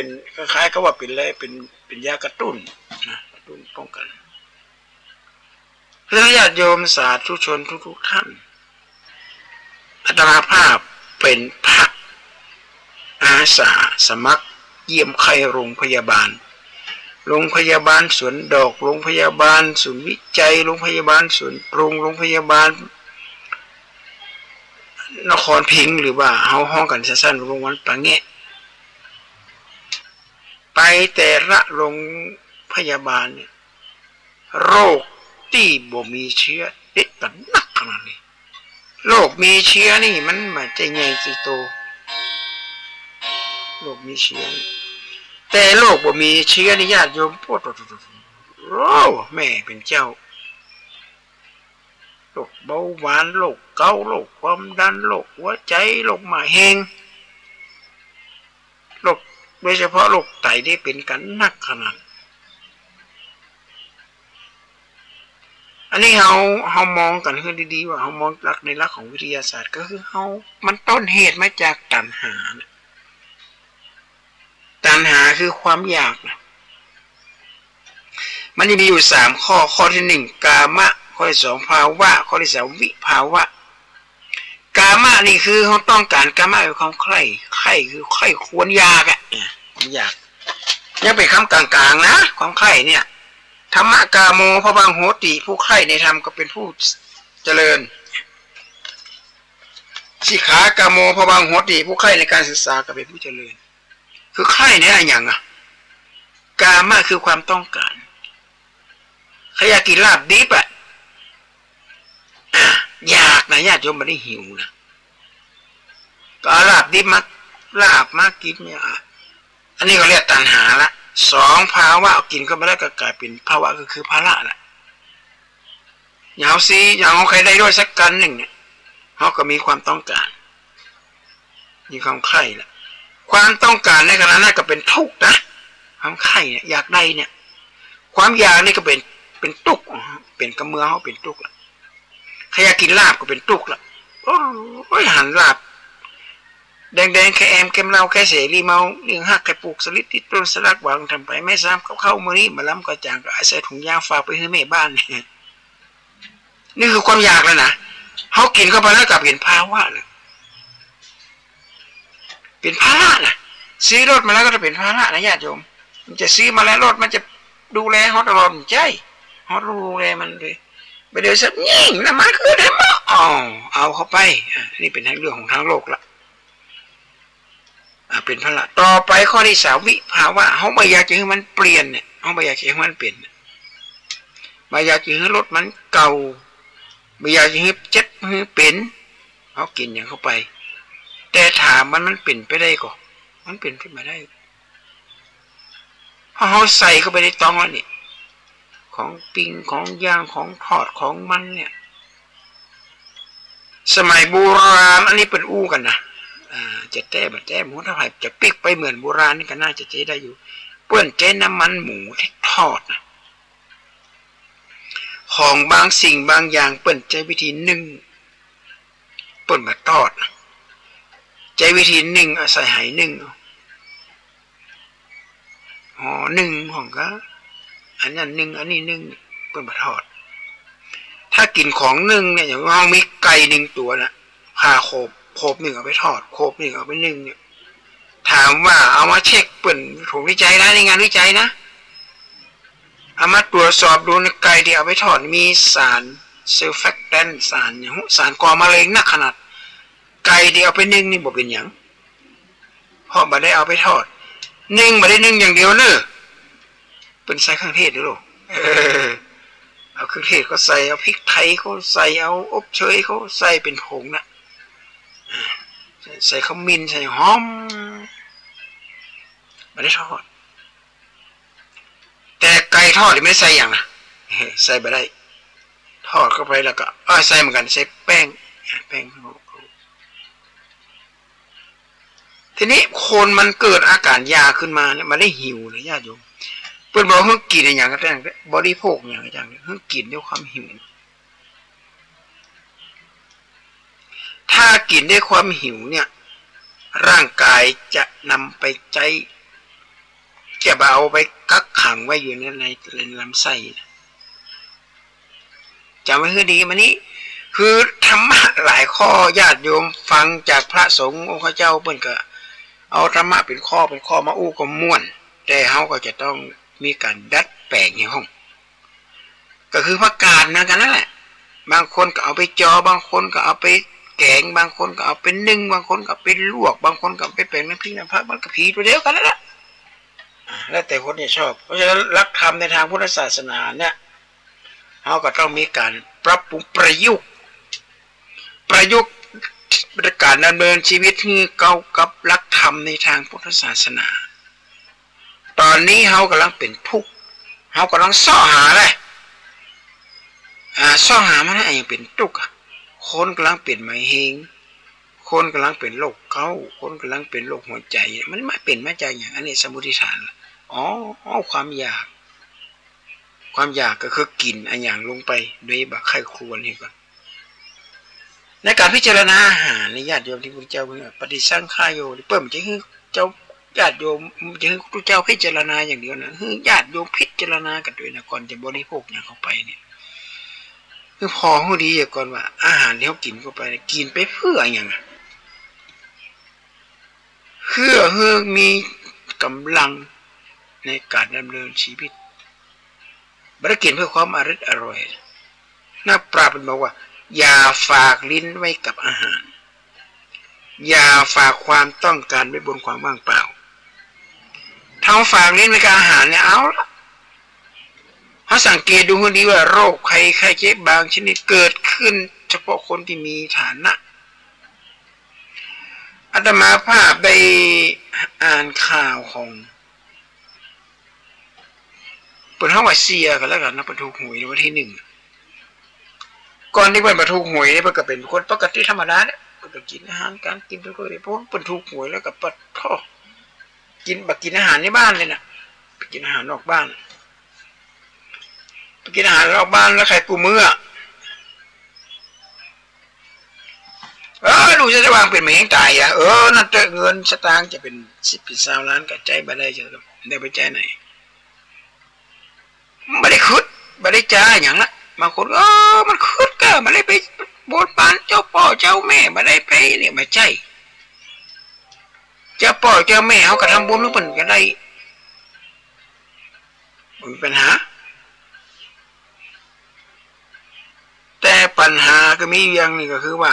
นคล้ายๆกับว่าเป็น เป็นยากระตุ้นนะกระตุ้นป้องกันเพื่อญาติโยมสาธุชนทุกท่านอาตมาภาพเป็นพระอาสาสมัครเยี่ยมไข้โรงพยาบาลสวนดอกโรงพยาบาลศูนย์วิจัยโรงพยาบาลสวนปรุงโรงพยาบาลนครพิงค์หรือว่าเฮาห้องกันสั้นๆโรงพยาบาลปะแงะไปแต่ละโรงพยาบาลเนี่ยโรคที่บ่มีเชื้อเด็ดกันนักขนาดนี้โรคมีเชื้อนี่มันมาใจใหญ่ใจโตโรคมีเชื้อแต่โรคบ่มีเชื้อนี่ญาติโยมปวดโอ้แม่เป็นเจ้าโรคเบาหวานโรคเกาต์โรคความดันโรคหัวใจโรคมะเร็งโรคโดยเฉพาะโรคไตได้เป็นกันนักขนาดอันนี้เฮามองกันให้ดีๆว่าเฮามองหลักในหลักของวิทยาศาสตร์ก็คือมันต้นเหตุมาจากตัณหาตัณหาคือความอยากนะมันจะมีอยู่3ข้อที่1กามะข้อที่2ภาวะข้อที่3วิภาวะกามะนี่คือเขาต้องการกามะคือความใคร่คือใคร่ควรอยากอยากยังเป็นคำกลางๆนะความใคร่เนี่ยธรรมะกาโมพระบางโหติผู้ใคร่ในธรรมก็เป็นผู้เจริญสิกขากาโมพระบางโหติผู้ใคร่ในการศึกษาก็เป็นผู้เจริญคือใคร่ในอะไรอย่างกามะคือความต้องการใครอยากกินลาบดิบอยากนะญาติโยมไม่ได้หิวนะก็ลาบดิบมาลาบมากินเนี่ยอันนี้ก็เรียกตัณหาละ2ภาวะกินก็ไม่ได้ก็กลายเป็นภาวะก็คือภาระละอย่างเขาใครได้ด้วยสักกันหนึ่งเนี่ยเขาก็มีความต้องการมีความใคร่ละความต้องการในขณะนั้นก็เป็นทุกข์นะความใคร่เนี่ยอยากได้เนี่ยความอยากนี่ก็เป็นทุกข์เป็นกระเมือเขาเป็นทุกข์ละใครอยากกินลาบก็เป็นทุกข์ละโอ้ยหันลาบแดงแค่แอมแกมเราแค่เสรีเมาเลี้ยงหักแค่ปลูกสลิดที่ต้นสลักวางทำไปไม่ซ้ำเข้ามือนี้มาล้ำก็จางก็อาศัยถุงยางฝากไปให้แม่บ้านนี่คือความอยากแล้วนะเขากินเข้าไปแล้วกับเป็นภาวะเลยเป็นภาระนะซื้อรถมาแล้วก็จะเป็นภาระนะญาติโยมมันจะซื้อมาแล้วรถมันจะดูแลเขาตลอดใจเขาดูแลมันเลยไปเดี๋ยวสักยิ่งนะมันคือได้มาเอาเข้าไปนี่เป็นเรื่องของทางโลกละเป็นภาระต่อไปข้อที่3วิภาวะเขาไม่อยากจะให้มันเปลี่ยนเนี่ยเขาไม่อยากจะให้มันเปลี่ยนไม่อยากจะให้รถมันเก่าไม่อยากจะให้เจ็บให้เป็นเขากินอย่างเข้าไปแต่ถามมันเป็นไปได้ก่อนมันเป็นขึ้นมาได้เพราะเขาใส่เข้าไปในตองแล้วนี่ของปิ้งของย่างของทอดของมันเนี่ยสมัยโบราณอันนี้เป็นอู้กันนะจะแต้แบบแต้หมูถ้าใครจะปิ๊กไปเหมือนโบราณนี่ก็น่าจะเจ๊ได้อยู่เปื้อนเจ๊น้ำมันหมูที่ทอดนะของบางสิ่งบางอย่างเปื้อนใจวิธีนึ่งเปื้อนมาทอดนะใจวิธีนึ่งใส่ไหนึ่งนึ่งของก็อันนั้นนึ่งอันนี้นึ่งเปื้อนมาทอดถ้ากินของนึ่งเนี่ยอย่างว่ามีไก่1ตัวนะพาโคบ1เอาไปทอดโคบ1เอาไปนึ่งเนี่ยถามว่าเอามาเช็คเปิ่นถูกวิจัยนะในงานวิจัยนะเอามาตรวจสอบดูในไก่ที่เอาไปทอดมีสารเซลแฟกแตนสารก่อมะเร็งนักขนาดไก่ที่เอาไปนึ่งนี่บ่เป็นหยังเพราะบ่ได้เอาไปทอดนึ่งบ่ได้นึ่งอย่างเดียวเนอะเป็นใส่เครื่องเทศด้วยหรอเอาเครื่องเทศก็ใส่เอาพริกไทยเขาใส่เอาอบเชยเขาใส่เป็นผงนะใส่ขมิ้นใส่หอมไม่ได้ทอดแต่ไก่ทอดไม่ได้ใส่อย่างนะใส่ไปได้ทอดเข้าไปแล้วก็ใส่เหมือนกันใส่แป้งทีนี้คนมันเกิดอาการยาขึ้นมาเนี่ยมันได้หิวเลยญาติโยมเพื่อนบอกเพิ่งกินอย่างก็ได้บริโภคอย่างก็ได้เพิ่งกินด้วยความหิวถ้ากินด้วยความหิวเนี่ยร่างกายจะนำไปใช้ จะเอาไปกักขังไว้อยู่ในลำไส้จำไว้ให้ดีมานี้คือธรรมะหลายข้อญาติโยมฟังจากพระสงฆ์องค์เจ้าเพิ่นก็เอาธรรมะเป็นข้อมาอู้ก็ม่วนแต่เฮาก็จะต้องมีการดัดแปลงในห้องก็คือพระการนั่นกันนั่นแหละบางคนก็เอาไปจอบางคนก็เอาไปแกงบางคนก็เอาไปนึ่งบางคนก็ไปลวกบางคนก็ไปแปลงน้ำพริกน้ำผักมันก็ผีตัวเดียวกันนั่นแหละแล้วแต่คนเนี่ยชอบเพราะฉะนั้นหลักธรรมในทางพุทธศาสนาเนี่ยเราก็ต้องมีการปรับปรุงประยุกต์การดำเนินชีวิตที่เก่ากับหลักธรรมในทางพุทธศาสนาตอนนี้เรากำลังเป็นทุกข์เรากำลังซ่อหาเลยซ่อหามันให้ยังเป็นทุกข์คนกำลังเป็นไมเฮงคนกำลังเป็นโรคเกาต์คนกำลังเป็นโรคหัวใจมันไม่เป็นมาจากอย่างอันนี้สมุทิฏฐานความอยากก็คือกินอันอย่างลงไปโดยแบบไข้ควรนี่ก่อนในการพิจารณาอาหารในญาติโยมที่พระเจ้าปฏิสังขายโยเพิ่มจะให้เจ้าญาติโยมจะให้พระเจ้าพิจารณาอย่างเดียวนะให้ญาติโยมพิจารณากันด้วยนะก่อนจะบริโภคอย่างเข้าไปเนี่ยคือพอให้ดีก่อนว่าอาหารที่เขากินเข้าไปกินไปเพื่ออย่างเพื่อให้มีกำลังในการดำเนินชีวิตไม่ได้กินเพื่อความอร่อยนักปราชญ์บอกว่าอย่าฝากลิ้นไว้กับอาหารอย่าฝากความต้องการไว้บนความว่างเปล่าถ้าฝากลิ้นไว้กับอาหารเนี่ยเอาละเขาสังเกตดูให้ดีว่าโรคไข้เจ็บบางชนิดเกิดขึ้นเฉพาะคนที่มีฐานะอาตมาภาพได้อ่านข่าวของเปิดห้องวัดเสียกันแล้วกันนะประตูหวยในวันที่1ก่อนที่เปิดประตูหวยเนี่ยมันก็เป็นคนปกติธรรมดาเนี่ยก็กินอาหารการกินทุกอย่างเพราะประตูหวยแล้วกับปัดท่อกินอาหารในบ้านเลยนะไปกินอาหารนอกบ้านไปกินอาหารนอกบ้านแล้วใครกูมือดูจะวางเป็นเหม่งตายนั่นจะเงินสตางค์จะเป็น10-20 ล้านกับใจไปได้จะได้ไปใจไหนไม่ได้คืดไม่ได้จ่ายอย่างละบางคนมันคืดก็ไม่ได้ไปบนบานเจ้าพ่อเจ้าแม่ไม่ได้ไปเนี่ยไม่ใช่เจ้าพ่อเจ้าแม่เขากระทำบุญทุกคนก็ได้มีปัญหาแต่ปัญหาก็มีอย่างนี้ก็คือว่า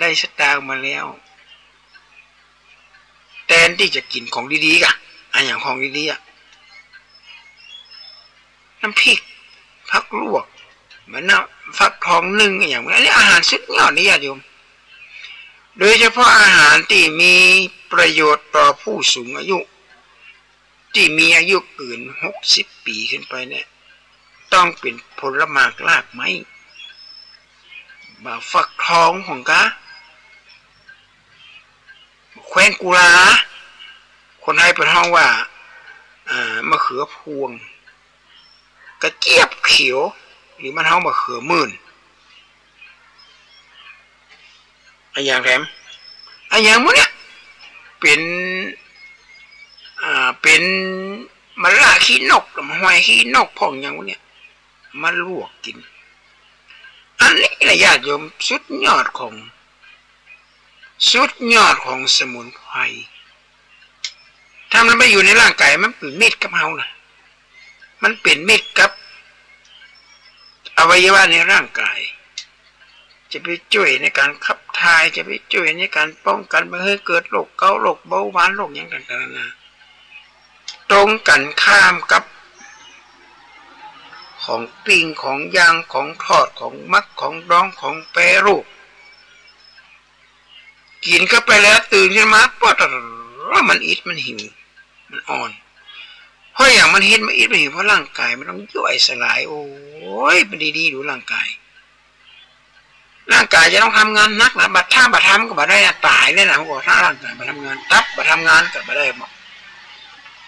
ได้สตางค์มาแล้วแทนที่จะกินของดีๆกันอย่างของดีๆน้ำพริกผักลวกเหมือนน้ำฟักทองนึ่งอย่างนี้อาหารสุดยอดนี่ญาติโยมโดยเฉพาะอาหารที่มีประโยชน์ต่อผู้สูงอายุที่มีอายุเกิน60 ปีขึ้นไปเนี่ยต้องเป็นผลไม้รากไม้แบบฟักทองของกะแคว้นกุลาคนไทยเป็นห้องว่ามะเขือพวงกระเจี๊ยบเขียวหรือมันห้องมะเขือมื่นอย่างแถมอย่างพวกเนี้ยเป็นมะละขี้นกมะหอยขี้นกพองอย่างพวกเนี้ยมาลวกกินอันนี้แหละญาติโยมสุดยอดของสมุนไพรทำแล้วไม่อยู่ในร่างกายมันเป็นเม็ดกับเฮานะมันเป็นเม็ดกับอวัยวะในร่างกายจะไปช่วยในการขับถ่ายจะไปช่วยในการป้องกันไม่ให้เกิดโรคเกาต์โรคเบาหวานโรคอย่างต่างๆนะตรงกันข้ามกับของปิ้งของย่างของทอดของมักของดองของแปรรูปกินเข้าไปแล้วตื่นขึ้นมาปวดมันอิดมันหิวมันอ่อนเพราะอย่างมันเห็นมันอิดมันหิวเพราะร่างกายมันต้องย่อยสลายโอ้ยมันดีๆดูร่างกายจะต้องทำงานนักนะบัดท่าบัดทำก็บัดได้ตายเลยนะบอกถ้าร่างกายบัดทำงานตับบัดทำงานก็บัดได้หมด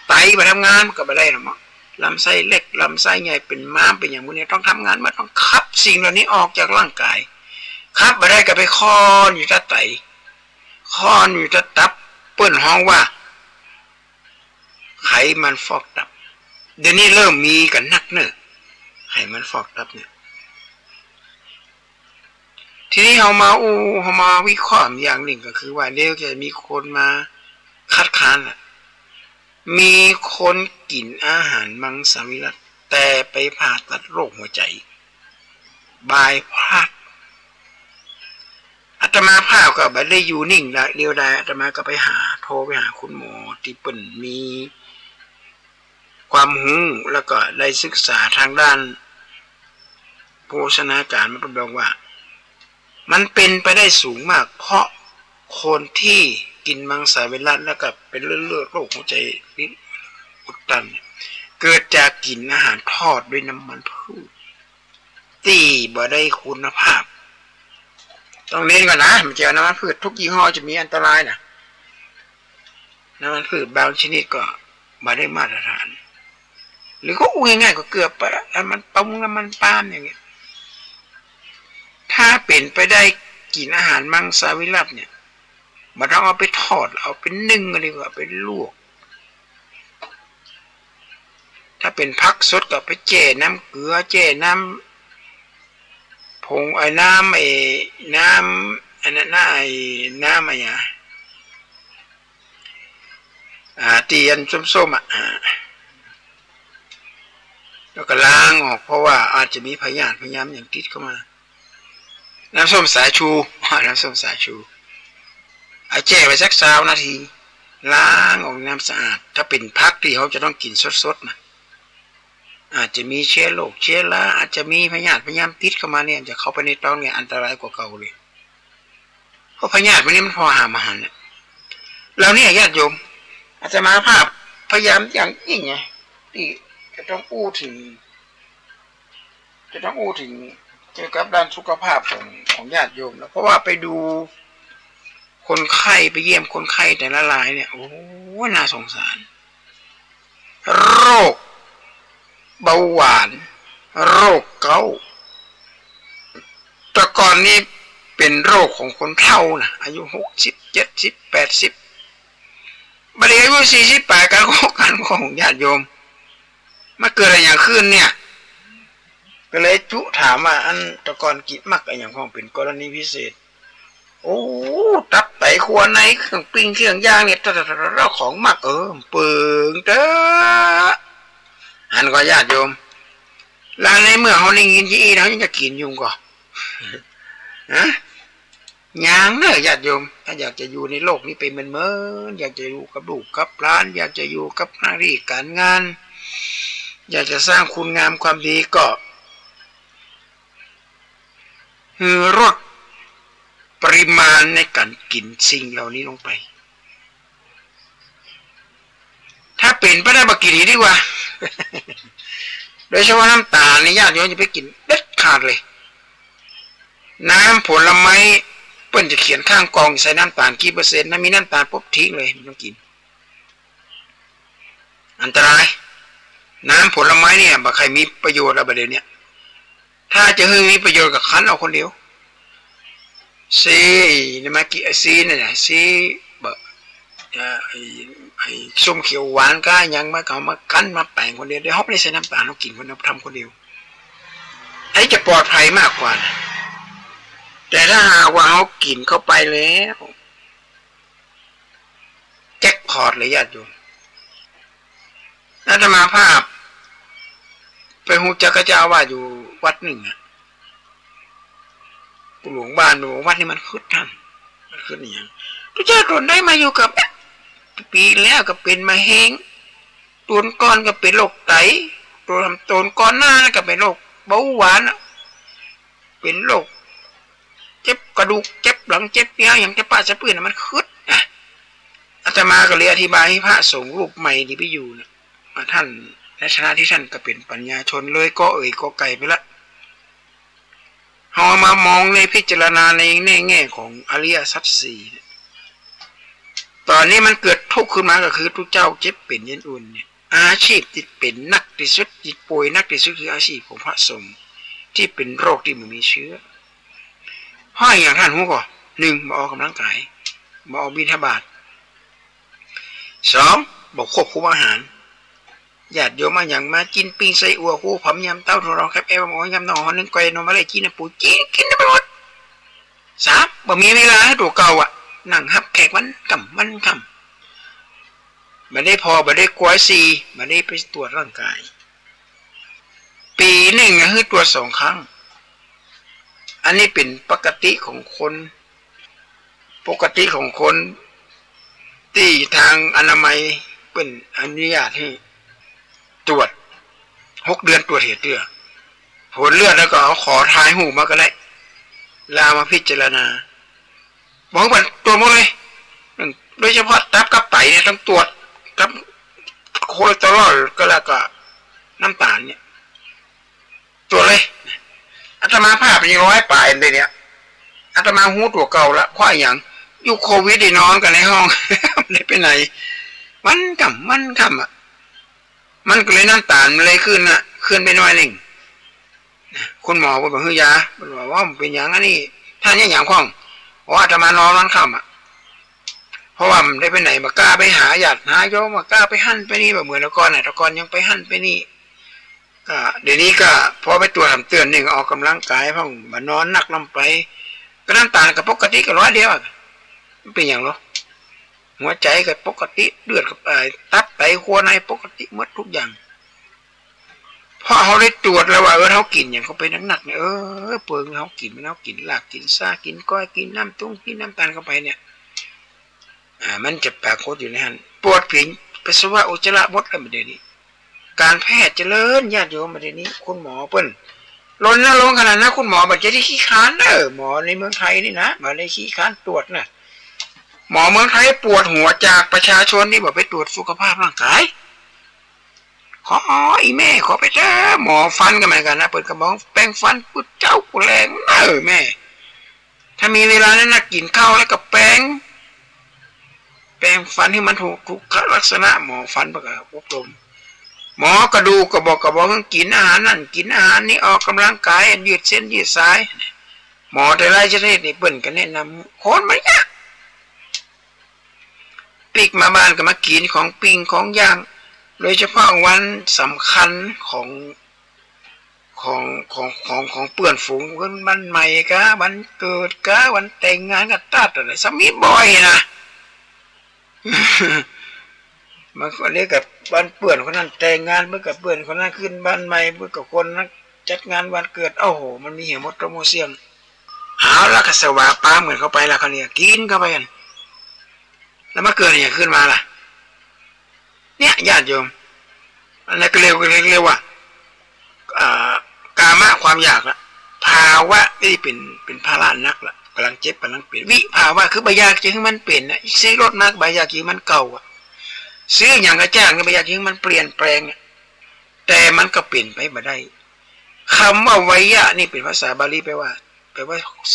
ไตบัดทำงานก็บัดได้หมดลำไส้เล็กลำไส้ใหญ่เป็นม้ามเป็นอย่างพวกนี้ต้องทำงานมันต้องขับสิ่งเหล่านี้ออกจากร่างกายขับบัดได้ก็ไปคอนอยู่ที่ไตคอนอยู่ที่ตับเปิ้นห้องว่า ไขมันฟอกตับเดี๋ยวนี้เริ่มมีกันนักเนอะไขมันฟอกตับเนี่ยทีนี้เขามาวิเคราะห์อย่างหนึ่งก็คือว่าเดี๋ยวจะมีคนมาคัดค้านล่ะมีคนกินอาหารมังสวิรัติแต่ไปผ่าตัดโรคหัวใจบายพาสอาตมาภาพก็ไม่ได้อยู่นิ่งเดียวดายอาตมาก็ไปโทรไปหาคุณหมอที่เปิ่นมีความรู้แล้วก็ได้ศึกษาทางด้านโภชนาการมันบอกว่ามันเป็นไปได้สูงมากเพราะคนที่กินมังสวิรัติแล้วก็เป็นเลือดโรคหัวใจอุดตันเกิดจากกินอาหารทอดด้วยน้ำมันพืชที่บ่ได้คุณภาพต้องเน้นก่อนนะมันจะน้ำมันพืชทุกยี่ห้อจะมีอันตรายนะน้ำมันพืชบางชนิดก็บ่ได้มาตรฐานหรือก็ง่ายๆก็เกือบไปแล้วมันต้มน้ำมันปาล์มอย่างเงี้ยถ้าเป็นไปได้กินอาหารมังสวิรัติเนี่ยมันต้องเอาไปทอดเอาไปนึ่งอะไรก็เอาไปลวกถ้าเป็นผักสดก็ไปแจ่น้ำเกลือแจ่น้ำผงน้ำอันนั้นน้ำอะไรเตียนส้มแล้วก็ล้างออกเพราะว่าอาจจะมีพยาธิอย่างติดเข้ามาน้ำส้มสายชูแช่ไว้สัก20 นาทีล้างออกน้ำสะอาดถ้าเป็นผักที่เขาจะต้องกินสดๆนะอาจจะมีเชื้อโรคเชื้อราอาจจะมีพยาธิติดเข้ามาเนี่ยจะเข้าไปในท้องเนี่ยอันตรายกว่าเก่าเลยเพราะพยาธิมันพอหามอาหารเนี่ยเราเนี่ยญาติโยมอาจจะมาภาพพยายามอย่างยิ่งไงที่จะต้องอู้ถึงเกี่ยวกับด้านสุขภาพของญาติโยมนะเพราะว่าไปดูคนไข้ไปเยี่ยมคนไข้แต่ละรายเนี่ยโอ้น่าสงสารโรคเบาหวานโรคเกาต์แต่ก่อนนี้เป็นโรคของคนเฒ่านะอายุ60 70 80บัดนี้อายุ48กันของญาติโยมมาเกิดอะไรอย่างขึ้นเนี่ยก็เลยจุถามว่าอันแต่ก่อนกินมักอะไรอย่างของเป็นกรณีพิเศษโอ้ตับไตครัวในเครื่องปิ้งเครื่องย่างเนี่ยเราของมักเปิงเด้ออันก็ญาติโยมแล้วในเมื่อเขาได้ยินยี่เขายังจะกินยุ่งก่อนนะยังเนอะญาติโยมถ้าอยากจะอยู่ในโลกนี้ไปเหมือนอยากจะอยู่กับลูกกับหลานอยากจะอยู่กับหน้าที่การงานอยากจะสร้างคุณงามความดีก็ลดปริมาณในการกินสิ่งเหล่านี้ลงไปถ้าเป็นไปได้บ่กินดีกว่า โดยเฉพาะน้ำตาลในญาติโยมจะไปกินเด็ดขาดเลยน้ำผลไม้เปิ้นจะเขียนข้างกองใส่น้ำตาลกี่เปอร์เซ็นต์ถ้ามีน้ำตาลปุ๊บทิ้งเลยไม่ต้องกินอันตรายน้ำผลไม้เนี่ยบ่ใครมีประโยชน์อะไรเดี๋ยวนี้ถ้าจะให้มีประโยชน์กับคั้นเอาคนเดียวซีนี่มากี่ซีเนี่ยซีแบบไอ้ส้มเขียวหวานก็ยังมาเขามาคั้นมาแปลงคนเดียวเดี๋ยวเขาไม่ได้ใส่น้ำตาลเขากินคนเดียวทำคนเดียวไอ้จะปลอดภัยมากกว่านะแต่ถ้าหากว่าเขากินเข้าไปแล้วแจ็คพอตเลยญาติโยมอาตมาภาพไปหูจักเจ้าว่าอยู่วัดหนึ่งหลวงบ้านหลวงวัดนี่มันขึ้นท่านมันขึ้นอย่างทุกเจ้าตนได้มาอยู่กับปีแล้วก็เป็นมะเร็งต้นก้อนก็เป็นโรคไตต้นก้อนหน้าก็เป็นโรคเบาหวานเป็นโรคเจ็บกระดูกเจ็บหลังเจ็บเนื้ออย่างเจ็บปากเจ็บปืนมันขึ้นอาตมาก็เลยอธิบายให้พระสงฆ์รูปใหม่ที่ไปอยู่เนี่ยท่านในชนะที่ท่านก็เป็นปัญญาชนเลยก็ก็ไกลไปละเรามามองในพิจารณาในแง่ของอริยสัจสี่ตอนนี้มันเกิดทุกข์ขึ้นมาก็คือทุกเจ้าเจ็บเป็นยันอุ่นเนี่ยอาชีพที่เป็นนักที่สุดที่ป่วยนักที่สุดคืออาชีพของพระสงฆ์ที่เป็นโรคที่มันมีเชื้อเพราะอย่างท่านหูก่อน1มาออกกำลังกายมาออกบิณฑบาต2 บอกควบคุมอาหารญาติโยมมาอย่างมากินปิ้งไส้อั่วคู่ผอมยำเต้าถั่วรองครับหมอยำหน่อหอนึ่งก้อยนมอะไรกินนะปูกินไปหมดสามบ่มีเวลาให้ตัวเก่านั่งฮับแขกมันคำมาได้พอมาได้กวายซีมาได้ไปตรวจร่างกายปีหนึ่งคือตรวจ2 ครั้งอันนี้เป็นปกติของคนที่ทางอนามัยเป็นอนุญาตให้ตรวจ6 เดือนตรวจเหตุเลือดผลเลือดแล้วก็เอาขอทายหูมาก็ได้ลามาพิจารณาบอกว่าตรวจหมดเลยโดยเฉพาะตับกับไตเนี่ยต้องตรวจกับโคเลสเตอรอลก็แล้วก็น้ำตาลเนี่ยตรวจเลยอาตมาภาพเป็น100 ปลายเลยเนี่ยอาตมาหูตัวเก่าละเพราะอย่างอยู่โควิดได้นอนกันในห้อง ไม่ไปไหนมันคำมันก็เลยน้ำตาลมันเลยขึ้นไปหน่อยหนึ่งคุณหมอบอกเฮ้ยยาบอกว่ามันเป็นอย่างนี้ท่านอย่างข้องอาตมานอนค่ำเพราะว่ามันได้ไปไหนมากล้าไปหาญาติหาโยมมากล้าไปหั่นไปนี่แบบเหมือนตะกอนตะกอนยังไปหั่นไปนี่ก็เดี๋ยวนี้ก็พอไปตรวจทำเตือนหนึ่งออกกำลังกายพ่องมานอนนักลำไปก็น้ำตาลกับปกติก็100 เดียวมันเป็นอย่างหรอหัวใจกับปกติเลือดกับตับไตหัวในปกติหมดทุกอย่างพอเขาได้ตรวจแล้วว่าเขากินอย่างเขาไปหนักๆเนี่ยเปลืองเขากินมันเขากินหลักกินซ่ากินก้อยกินน้ำตุ้งกินน้ำตาลเข้าไปเนี่ยมันจะปรากฏอยู่ในหันปวดผิวปัสสาวะอุจจาระมดอะไรแบบนี้การแพทย์เจริญญาติโยมแบบนี้คุณหมอเปิ้ลล้นแล้วลงขนาดนั้นคุณหมอแบบจะได้ขี้ค้านหมอในเมืองไทยนี่นะมาได้ขี้ค้านตรวจนะหมอเมืองไทยปวดหัวจากประชาชนที่บอกไปตรวจสุขภาพร่างกายขออีแม่ขอไปเถอะหมอฟันกันเหมือนกันนะเปิดกระบอกแป้งฟันกูเจ้ากูแรงแม่ถ้ามีเวลานั้นนะกินข้าวแล้วก็แป้งฟันให้มันถูกลักษณะหมอฟันประกาศอบรมหมอกระดูกก็บอกกินอาหารนั่นกินอาหารนี่ออกกำลังกายยืดเส้นยืดสายหมอแต่ละชนิดนี่เปิ่นกันแนะนำคนมันยากปิกมาบ้านก็มากินของปิ้งของย่างโดยเฉพาะวันสำคัญของเปื่อนฝูงวันใหม่กะวันเกิดกะวันแต่งงานกับตัดอะไรสมีบ่อยนะมันก็เรียกกับวันเปื่อนคนนั้นแต่งงานเมื่อกับเปื่อนคนนั้นขึ้นบ้านใหม่เมื่อกับคนนั้นจัดงานวันเกิดโอ้โหมันมีเหตุมดโมเสียงเอาละก็สว่าป้าเหมือนเข้าไปละเขาเนี่ยกินเข้าไปกันแล้วมาเกิดอย่างขึ้นมาล่ะเนี่ยญาติโยมอันนั้นก็เรียกว่ากามะความอยากละภาวะที่เป็นภาระนักละกำลังเจ็บกำลังเปลี่ยนวิภาวะคือใบยากจริงมันเปลี่ยนนะซื้อรถมากใบยากจริงมันเก่าซื้ออย่างกระจ้างใบยากจริงมันเปลี่ยนแปลงแต่มันก็เปลี่ยนไปบ่ได้คำว่าไวยะนี่เป็นภาษาบาลีแปลว่า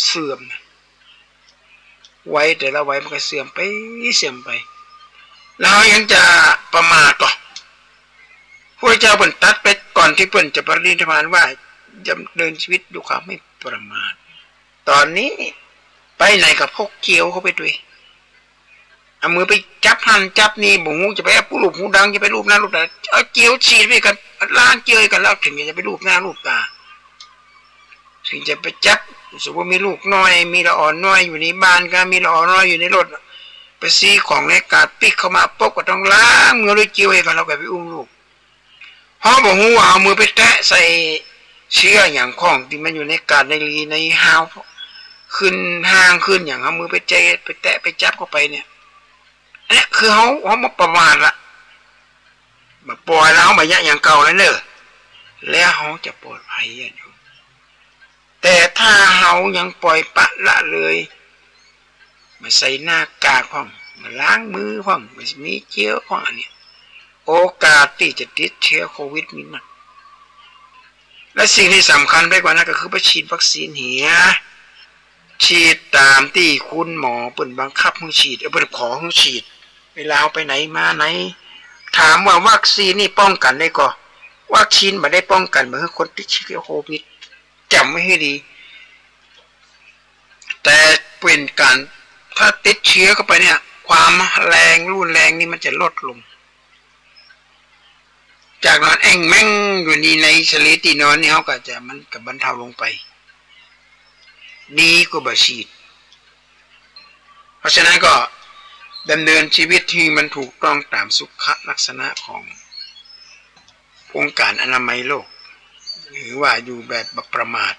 เสื่อมไว้แต่ละไว้มันก็เสื่อมไปแล้วยังจะประมาทต่อพระเจ้าเปิ่นตัดไปก่อนที่เปิ่นจะปรินิพพานว่าจะเดินชีวิตด้วยความไม่ประมาทตอนนี้ไปไหนกับพกเกียวเข้าไปด้วยเอามือไปจับหันจับนี่บุ๋งจะไปเอารูปหูดังจะไปรูปหน้ารูปตาเอาเกียวฉีดไปกันล้านเกียวกันแล้วถึงจะไปรูปหน้ารูปตาถึงจะไปจับสมมติมีลูกน้อยมีละอ่อนน้อยอยู่ในบ้านก็มีละอ่อนน้อยอยู่ในรถไปซีของในกาดปิกเข้ามาปุ๊บก็ต้องล้างมือด้วยเกียวให้กันเราไปอุ้มลูกเพราะบอกหูเอามือไปแตะใส่เชื้ออย่างของที่มันอยู่ในกาดในรีในหาวขึ้นห้างขึ้นอย่างเอามือไปเจไปแตะไปจับเข้าไปเนี่ยอันนี้คือเขามาประมาทละมาปล่อยแล้วมาอย่างเก่าแล้วเนอะแล้วเขาจะปลอดภัยอยู่แต่ถ้าเขายังปล่อยปะละเลยมาใส่หน้ากากพ่องมาล้างมือพ่องมามีเชื้อพ่องอันนี้โอกาสที่จะติดเชื้อโควิดมีมากและสิ่งที่สำคัญไปกว่านั้นก็คือไปฉีดวัคซีนเหียฉีดตามที่คุณหมอเปิ่นบังคับให้ฉีดเปิ่นขอให้ฉีดเวลาไปไหนมาไหนถามว่าวัคซีนนี่ป้องกันได้ก่อวัคซีนไม่ได้ป้องกันเหมือนคนติดเชื้อโควิดจำไม่ให้ดีแต่เป็นการถ้าติดเชื้อเข้าไปเนี่ยความแรงรุนแรงนี่มันจะลดลง จากนอนแอ่งแม่งอยู่นี่ในสลีตีนอนนี่เขาก็จะมันกับบรรเทาลงไปดีกว่าบาฉีดเพราะฉะนั้นก็ดำเนินชีวิตที่มันถูกต้องตามสุขลักษณะขององค์การอนามัยโลกหรือว่าอยู่แบบบ่ประมาท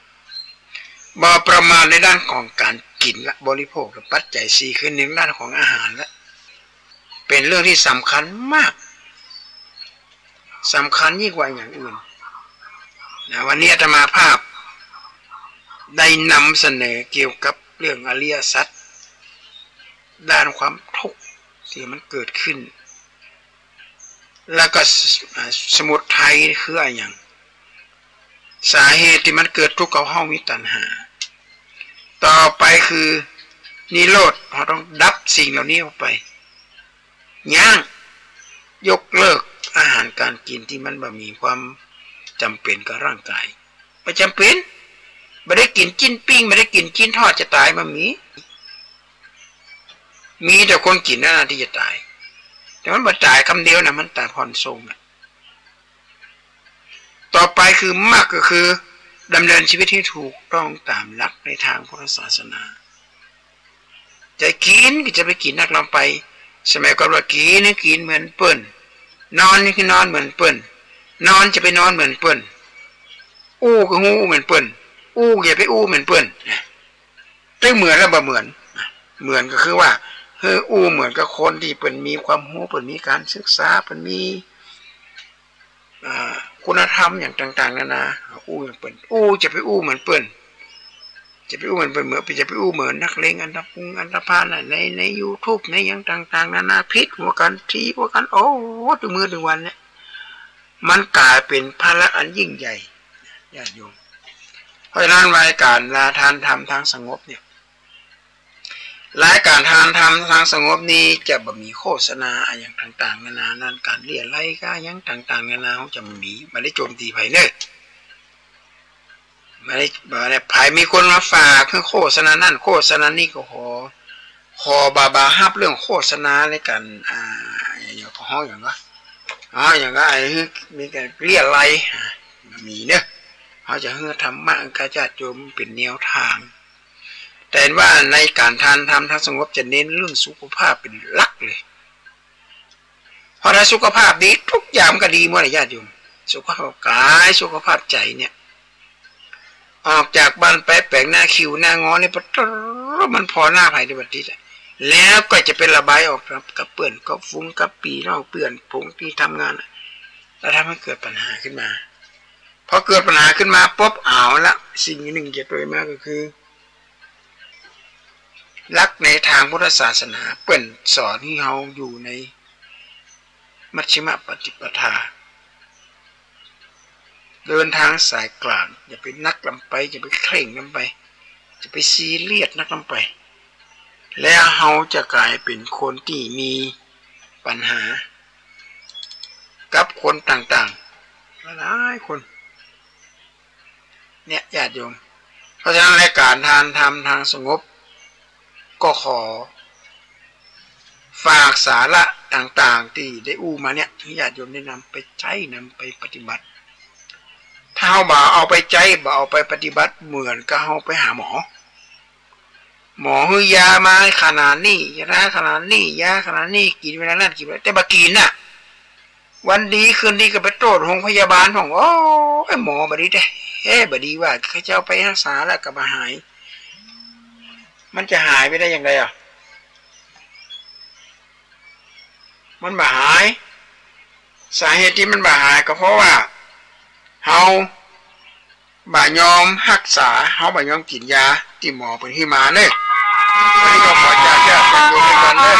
ในด้านของการกินและบริโภคและปัจจัยสี่คือในด้านของอาหารและเป็นเรื่องที่สำคัญมากสำคัญยิ่งกว่าอย่างอื่นนะวันนี้อาตมาภาพได้นำเสนอเกี่ยวกับเรื่องอริยสัจด้านความทุกข์ที่มันเกิดขึ้นแล้วก็สมุทัยคืออะไรอย่างสาเหตุที่มันเกิดทุกข์กับเฮามีตัณหาต่อไปคือนิโรธเราต้องดับสิ่งเหล่านี้ออกไปย่างยกเลิกอาหารการกินที่มันบ่มีความจำเป็นกับร่างกายไม่จำเป็นไม่ได้กินจิ้นปิ้งไม่ได้กินจิ้นทอดจะตายมันมีแต่คนกินนั่นที่จะตายแต่มันบ่ตายคำเดียวนะมันตายผ่อนทรงนะต่อไปคือมากก็คือดำเนินชีวิตที่ถูกต้องตามหลักในทางพุทธศาสนาจะกินก็จะไปกินนักลำไปสมัยก่อนว่ากินนี่กินเหมือนเปิ้นนอนนี่คือนอนเหมือนเปิ้นนอนจะไปนอนเหมือนเปิ้นอู้ก็งูเหมือนเปิ้นอู้อย่าไปอู้เหมือนเปิ้นได้เหมือนแล้วบ่เหมือนเหมือนก็คือว่าอู้เหมือนกับคนที่เปิ้นมีความรู้เปิ้นมีการศึกษาเปิ้นมีคุณธรรมอย่างต่างๆนานาอู้อย่างเปิ้นอู้จะไปอู้เหมือนเปิ้นจะไปอู้เหมือนเปิ้นเหมือนจะไปอู้เหมือนนักเลงอันดับพุงอันดับพานใน YouTube ในอย่างต่างๆนานาพิษหัวกันทีหัวกันโอ้ถึงมื้อถึงวันเนี่ยมันกลายเป็นภาระอันยิ่งใหญ่ญาติโยมเพราะฉะนั้นรายการลาทานธรรมทางสงบเนี่ยรายการทานธรรมทางสงบนี้จะบ่มีโฆษณาอย่างต่างๆนานานั่นการเรียอะไรก็อย่างต่างๆนานาเขาจะไม่ได้โจมตีไผเด้อไม่ได้ไผมีคนมาฝากเพื่อโฆษณานั่นโฆษณานี่ก็ขอบาฮับเรื่องโฆษณาในการอย่างก็ห้องอย่างก็อย่างก็มีการเรียอะไรมีเนอะเขาจะเฮือธรรมะกระจัดโจมเป็นแนวทางแต่ว่าในการทานธรรมทางสงบจะเน้นเรื่องสุขภาพเป็นหลักเลยเพราะถ้าสุขภาพดีทุกอย่างก็ดีหมดเลยญาติโยมสุขภาพกายสุขภาพใจเนี่ยออกจากบ้านไปแปลงหน้าคิวหน้างอเนี่ยมันพอหน้าไผ่ในบัดนี้แล้วก็จะเป็นระบายออกกับเปื่อนกับฟุ้งกับปีนอกเปื่อนผงที่ทำงานแล้วทำให้เกิดปัญหาขึ้นมาพอเกิดปัญหาขึ้นมาปุ๊บเอาละสิ่งหนึ่งจะเกิดมาก็คือลักในทางพุทธศาสนาเปิ้นสอนให้เราอยู่ในมัชฌิมปฏิปทาเดินทางสายกลางอย่าไปนักลำไปอย่าไปเคร่งลำไปจะไปซีเรียสนักลำไปแล้วเราจะกลายเป็นคนที่มีปัญหากับคนต่างๆหลายคนเนี่ยญาติโยมเพราะฉะนั้นรายการทานธรรมทางสงบก็ขอฝากสาระต่างๆที่ได้อู้มาเนี่ยญาติโยมได้นำไปใช้นำไปปฏิบัติถ้าเราเอาไปใจเอาไปปฏิบัติเหมือนกับเราไปหาหมอให้ยามาขนาดนี้ยาขนาดนี้ยาขนาดนี้กินเวลานั้นกินแต่บากินน่ะวันดีคืนดีก็ไปโทษโรงพยาบาลของโอ้ไอ้หมอบดีได้บดีว่าเขาจะเอาไปรักษาแล้วก็มาหายมันจะหายไปได้อย่างไรอ่ะมันบ่หายสาเหตุที่มันบ่หายก็เพราะว่าเฮาบ่ยอมรักษาเฮาบ่ยอมกินยาที่หมอเป็นที่มาเด้อวันนี้ก็ขอจากญาติโยมกันเด้อ